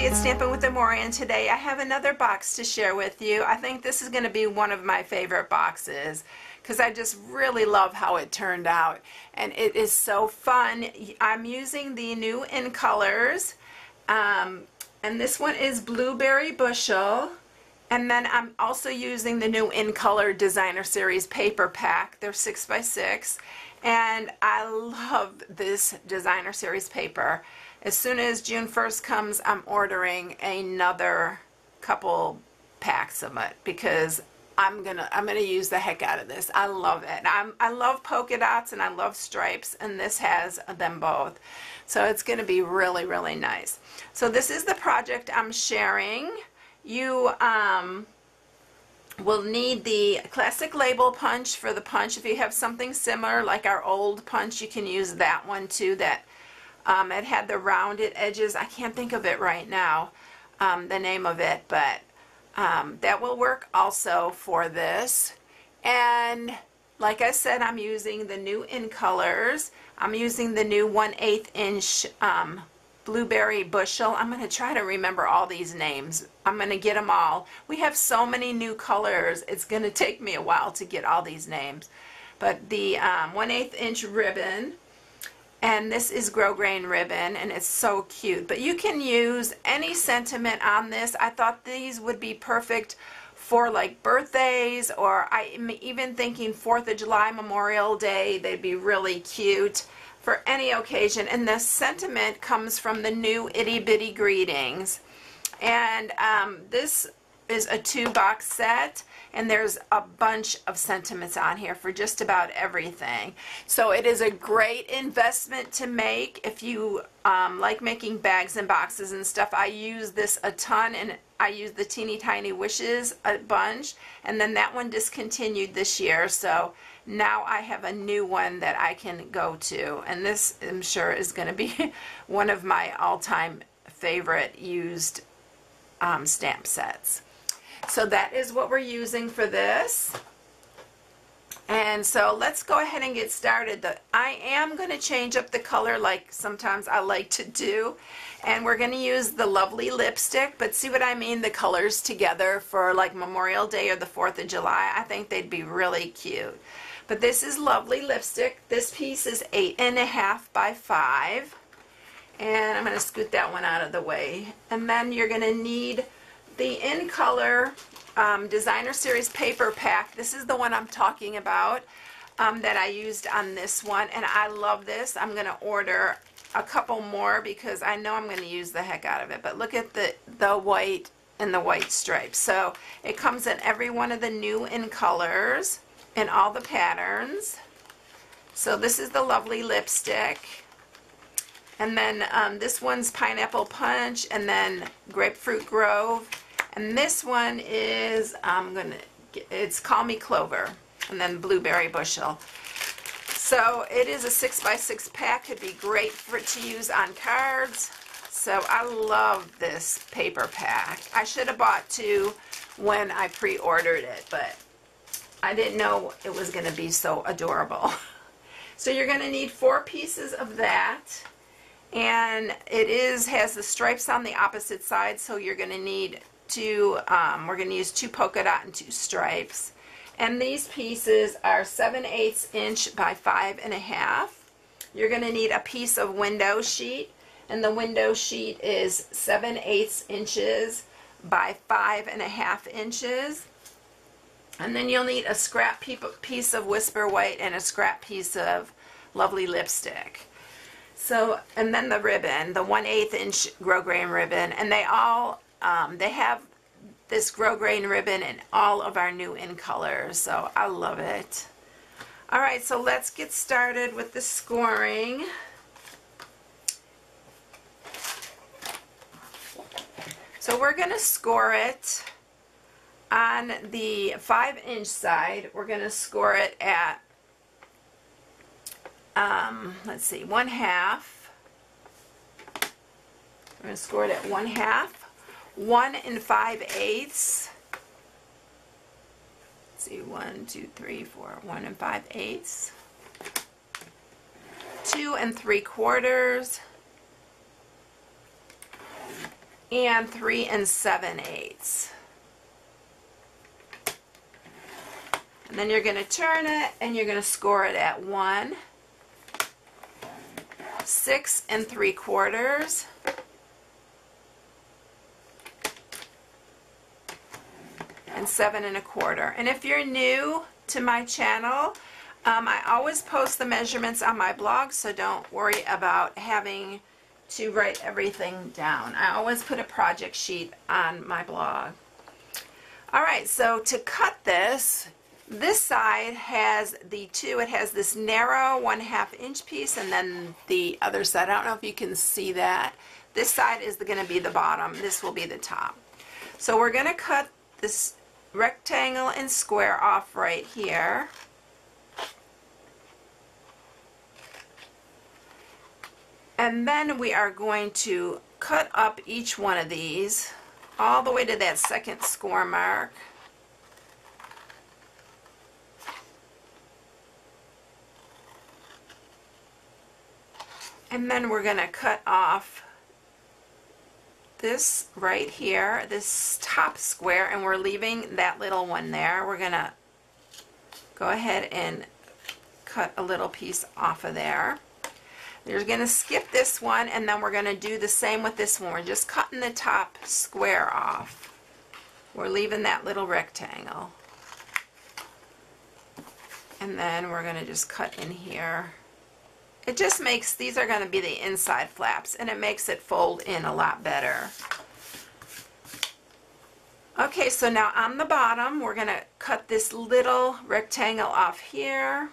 it's Stampin' with Amore, and today I have another box to share with you. I think this is going to be one of my favorite boxes because I just really love how it turned out, and it is so fun. I'm using the new In Colors, and this one is Blueberry Bushel, and then I'm also using the new In Color Designer Series paper pack. They're 6x6, and I love this Designer Series paper. As soon as June 1st comes, I'm ordering another couple packs of it because I'm gonna use the heck out of this. I love it. I love polka dots and I love stripes, and this has them both. So it's gonna be really, really nice. So this is the project I'm sharing. You will need the classic label punch for the punch. If you have something similar like our old punch, you can use that one too. It had the rounded edges. I can't think of it right now, the name of it, but that will work also for this. And like I said, I'm using the new In Colors. I'm using the new 1/8 inch Blueberry Bushel. I'm going to try to remember all these names. I'm going to get them all. We have so many new colors. It's going to take me a while to get all these names. But the 1/8 inch ribbon. And this is grosgrain ribbon, and it's so cute. But you can use any sentiment on this. I thought these would be perfect for like birthdays, or I'm even thinking 4th of July, Memorial Day. They'd be really cute for any occasion. And the sentiment comes from the new Itty Bitty Greetings. And this is a 2-box set, and there's a bunch of sentiments on here for just about everything. So it is a great investment to make if you like making bags and boxes and stuff. I use this a ton, and I use the Teeny Tiny Wishes a bunch, and then that one discontinued this year, so now I have a new one that I can go to, and this I'm sure is going to be one of my all-time favorite used stamp sets. So that is what we're using for this. And so let's go ahead and get started. I am going to change up the color like sometimes I like to do. And we're going to use the lovely lipstick, but see what I mean? The colors together for like Memorial Day or the 4th of July. I think they'd be really cute. But this is lovely lipstick. This piece is 8.5 by 5. And I'm going to scoot that one out of the way. And then you're going to need the In Color Designer Series paper pack. This is the one I'm talking about that I used on this one, and I love this. I'm going to order a couple more because I know I'm going to use the heck out of it. But look at the white and the white stripes. So it comes in every one of the new In Colors and all the patterns. So this is the lovely lipstick. And then this one's Pineapple Punch, and then Grapefruit Grove. And this one is, it's Call Me Clover, and then Blueberry Bushel. So it is a 6x6 pack. Could be great to use on cards. So I love this paper pack. I should have bought 2 when I pre-ordered it, but I didn't know it was going to be so adorable. So you're going to need 4 pieces of that. And it has the stripes on the opposite side, so you're going to need 2, we're going to use 2 polka dot and 2 stripes. And these pieces are 7/8 inch by 5.5. You're going to need a piece of window sheet, and the window sheet is 7/8 inches by 5.5 inches. And then you'll need a scrap piece of Whisper White and a scrap piece of lovely lipstick. So, and then the ribbon, the 1/8 inch grosgrain ribbon, and they all, they have this grosgrain ribbon in all of our new In Colors, so I love it. Alright, so let's get started with the scoring. So we're going to score it on the 5-inch side. We're going to score it at let's see, 1/2. We're going to score it at 1/2, 1 5/8. Let's see, 1, 2, 3, 4, 1 5/8, 2 3/4, and 3 7/8. And then you're going to turn it and you're going to score it at 1, 6 3/4, and 7 1/4. And if you're new to my channel, I always post the measurements on my blog, so don't worry about having to write everything down. I always put a project sheet on my blog. Alright, so to cut this, this side has it has this narrow 1/2 inch piece, and then the other side, I don't know if you can see that. This side is going to be the bottom, this will be the top. So we're going to cut this rectangle and square off right here. And then we are going to cut up each one of these all the way to that second score mark. And then we're going to cut off this right here, this top square, and we're leaving that little one there. We're going to go ahead and cut a little piece off of there. You're going to skip this one, and then we're going to do the same with this one. We're just cutting the top square off. We're leaving that little rectangle. And then we're going to just cut in here. It just makes, these are going to be the inside flaps, and it makes it fold in a lot better. Okay, so now on the bottom, we're going to cut this little rectangle off here.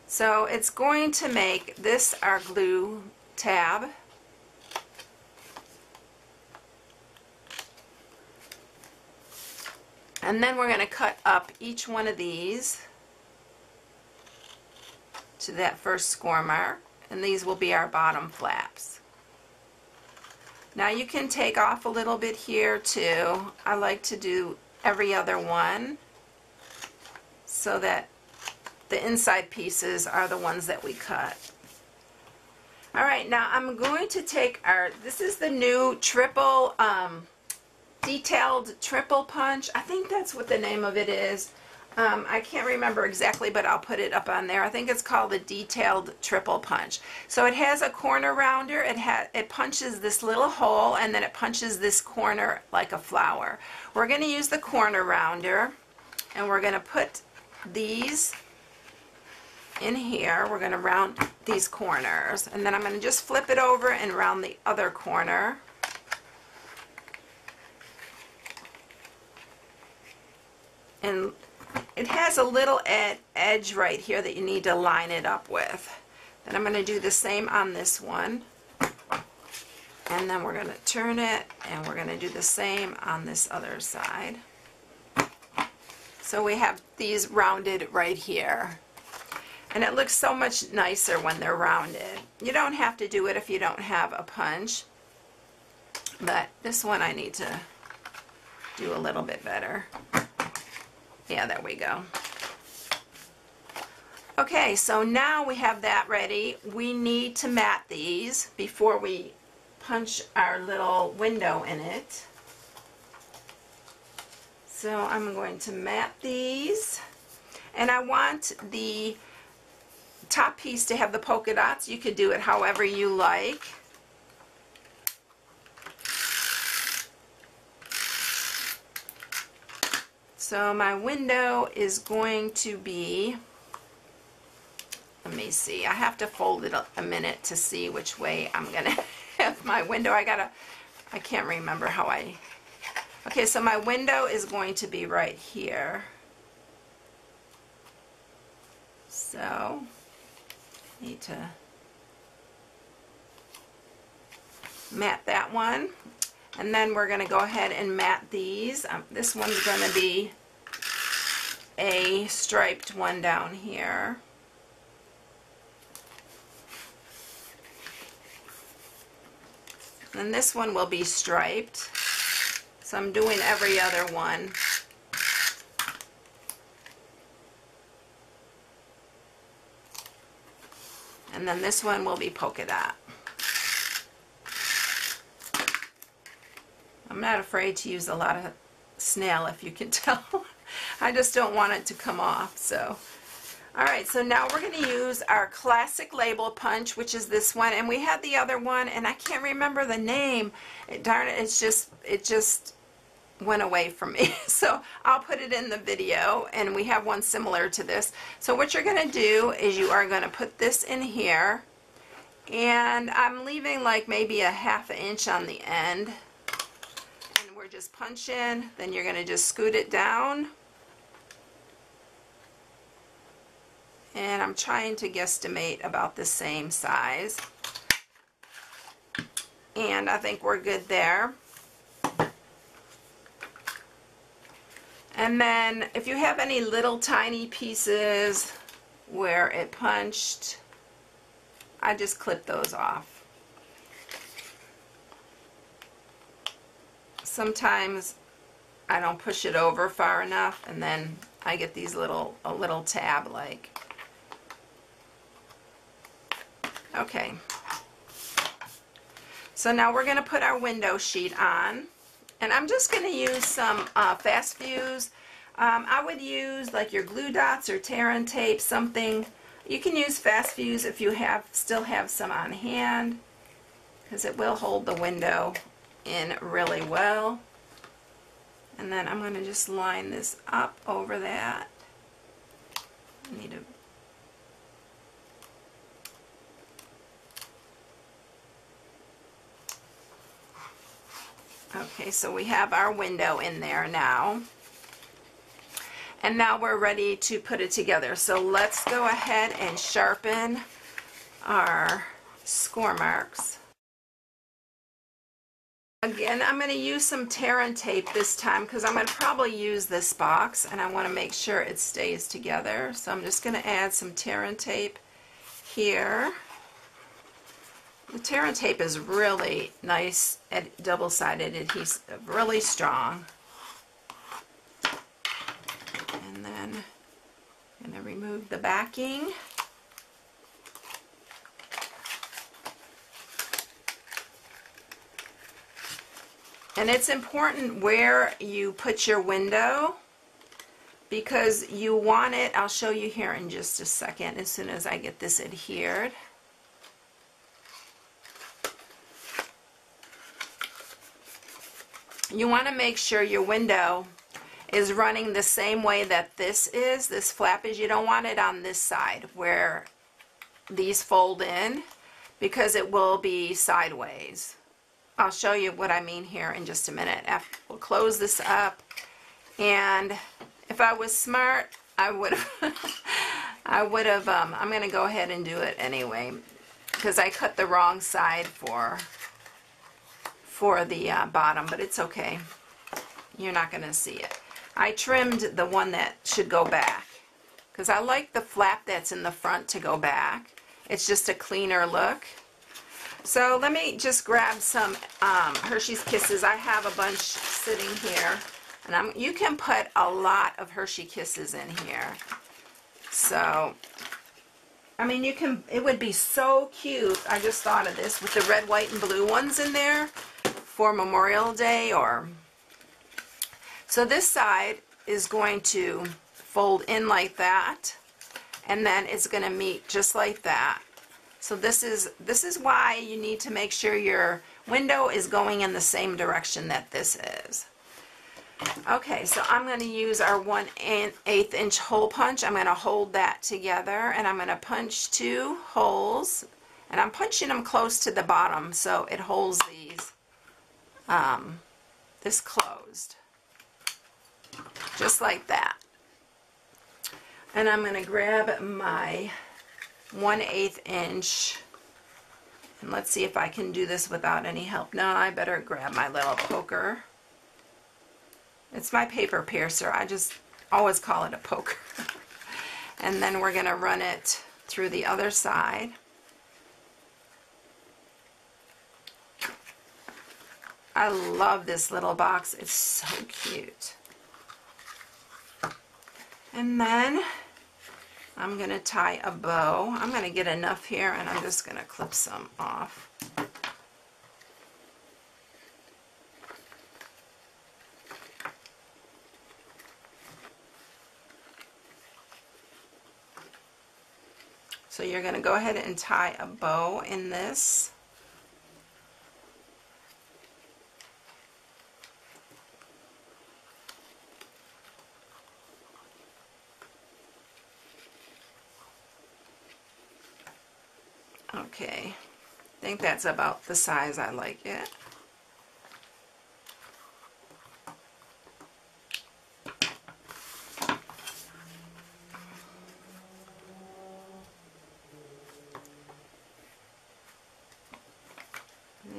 So it's going to make this our glue tab. And then we're going to cut up each one of these to that first score mark, and these will be our bottom flaps. Now you can take off a little bit here too. I like to do every other one so that the inside pieces are the ones that we cut. Alright, now I'm going to take this is the new triple, detailed triple punch. I think that's what the name of it is. I can't remember exactly, but I'll put it up on there. I think it's called the detailed triple punch. So it has a corner rounder, it punches this little hole, and then it punches this corner like a flower. We're going to use the corner rounder, and we're going to put these in here. We're going to round these corners, and then I'm going to just flip it over and round the other corner. And it has a little edge right here that you need to line it up with. Then I'm going to do the same on this one. And then we're going to turn it, and we're going to do the same on this other side. So we have these rounded right here. And it looks so much nicer when they're rounded. You don't have to do it if you don't have a punch. But this one I need to do a little bit better. Yeah, there we go. Okay, so now we have that ready. We need to mat these before we punch our little window in it. So I'm going to mat these. And I want the top piece to have the polka dots. You could do it however you like. So my window is going to be, let me see, I have to fold it a minute to see which way I'm going to have my window. I can't remember how okay, so my window is going to be right here. So, need to mat that one. And then we're going to go ahead and mat these. This one's going to be a striped one down here. And this one will be striped. So I'm doing every other one. And then this one will be polka dot. I'm not afraid to use a lot of snail, if you can tell. I just don't want it to come off. So, all right, so now we're going to use our classic label punch, which is this one, and we had the other one, and I can't remember the name. Darn it, it just went away from me. So I'll put it in the video, and we have one similar to this. So what you're going to do is you are going to put this in here, and I'm leaving like maybe a ½ inch on the end, and we're just punching. Then you're going to just scoot it down, and I'm trying to guesstimate about the same size, and I think we're good there. And then if you have any little tiny pieces where it punched, I just clip those off. Sometimes I don't push it over far enough, and then I get these a little tab like. Okay. So now we're going to put our window sheet on. And I'm just going to use some fast fuse. I would use like your glue dots or tear and tape, something. You can use fast fuse if you still have some on hand, because it will hold the window in really well. And then I'm going to just line this up over that. I need to. Okay, so we have our window in there now. And now we're ready to put it together. So let's go ahead and sharpen our score marks. Again, I'm going to use some tear and tape this time, because I'm going to probably use this box, and I want to make sure it stays together. So I'm just going to add some tear and tape here. The tear and tape is really nice, double-sided adhesive, really strong. And then I'm going to remove the backing. And it's important where you put your window, because you want it, I'll show you here in just a second as soon as I get this adhered. You want to make sure your window is running the same way that this flap is. You don't want it on this side where these fold in, because it will be sideways. I'll show you what I mean here in just a minute. We'll close this up, and if I was smart, I would have, I'm going to go ahead and do it anyway, because I cut the wrong side for the bottom, but it's okay. You're not going to see it. I trimmed the one that should go back, because I like the flap that's in the front to go back. It's just a cleaner look. So let me just grab some Hershey's Kisses. I have a bunch sitting here, and you can put a lot of Hershey Kisses in here. So, I mean, it would be so cute. I just thought of this with the red, white, and blue ones in there for Memorial Day. So this side is going to fold in like that, and then it's going to meet just like that. So this is why you need to make sure your window is going in the same direction that this is. Okay, so I'm going to use our 1/8 inch hole punch. I'm going to hold that together, and I'm going to punch 2 holes, and I'm punching them close to the bottom so it holds these this closed, just like that. And I'm going to grab my 1/8 inch, and let's see if I can do this without any help. No, I better grab my little poker. It's my paper piercer. I just always call it a poker. And then we're going to run it through the other side. I love this little box. It's so cute. And then I'm going to tie a bow. I'm going to get enough here, and I'm just going to clip some off. So you're going to go ahead and tie a bow in this. Okay, I think that's about the size I like it.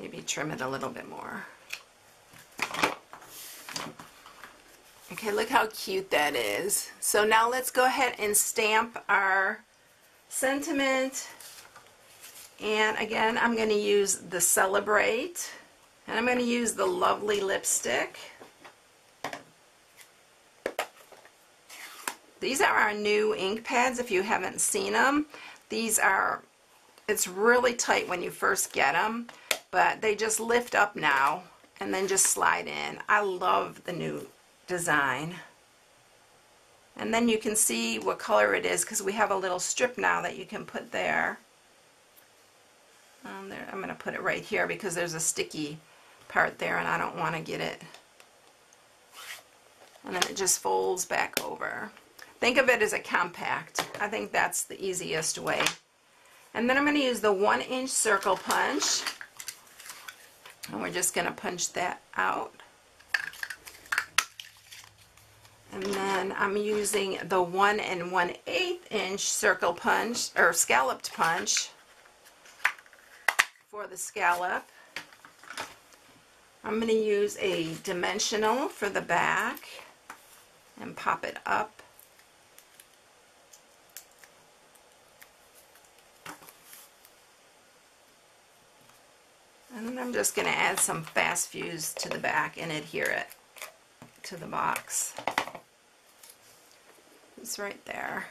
Maybe trim it a little bit more. Okay, look how cute that is. So now let's go ahead and stamp our sentiment. And again, I'm going to use the Celebrate, and I'm going to use the Lovely lipstick. These are our new ink pads if you haven't seen them. These are, it's really tight when you first get them, but they just lift up now and then just slide in. I love the new design. And then you can see what color it is because we have a little strip now that you can put there. There, I'm going to put it right here because there's a sticky part there and I don't want to get it. And then it just folds back over. Think of it as a compact. I think that's the easiest way. And then I'm going to use the 1-inch circle punch. And we're just going to punch that out. And then I'm using the 1 1/8 inch circle punch, or scalloped punch, for the scallop. I'm going to use a dimensional for the back and pop it up. And then I'm just going to add some fast fuse to the back and adhere it to the box. It's right there.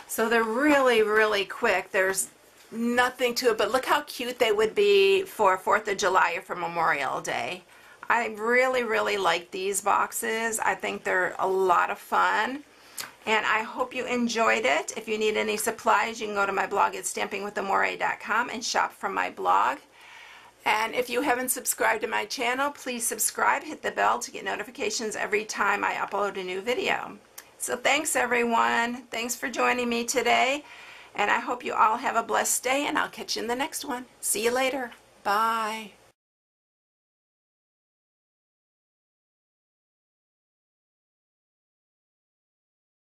So they're really, really quick. There's nothing to it, but look how cute they would be for 4th of July or for Memorial Day. I really, really like these boxes. I think they're a lot of fun. And I hope you enjoyed it. If you need any supplies, you can go to my blog at stampingwithamore.com and shop from my blog. And if you haven't subscribed to my channel, please subscribe, hit the bell to get notifications every time I upload a new video. So thanks everyone. Thanks for joining me today. And I hope you all have a blessed day, and I'll catch you in the next one. See you later. Bye.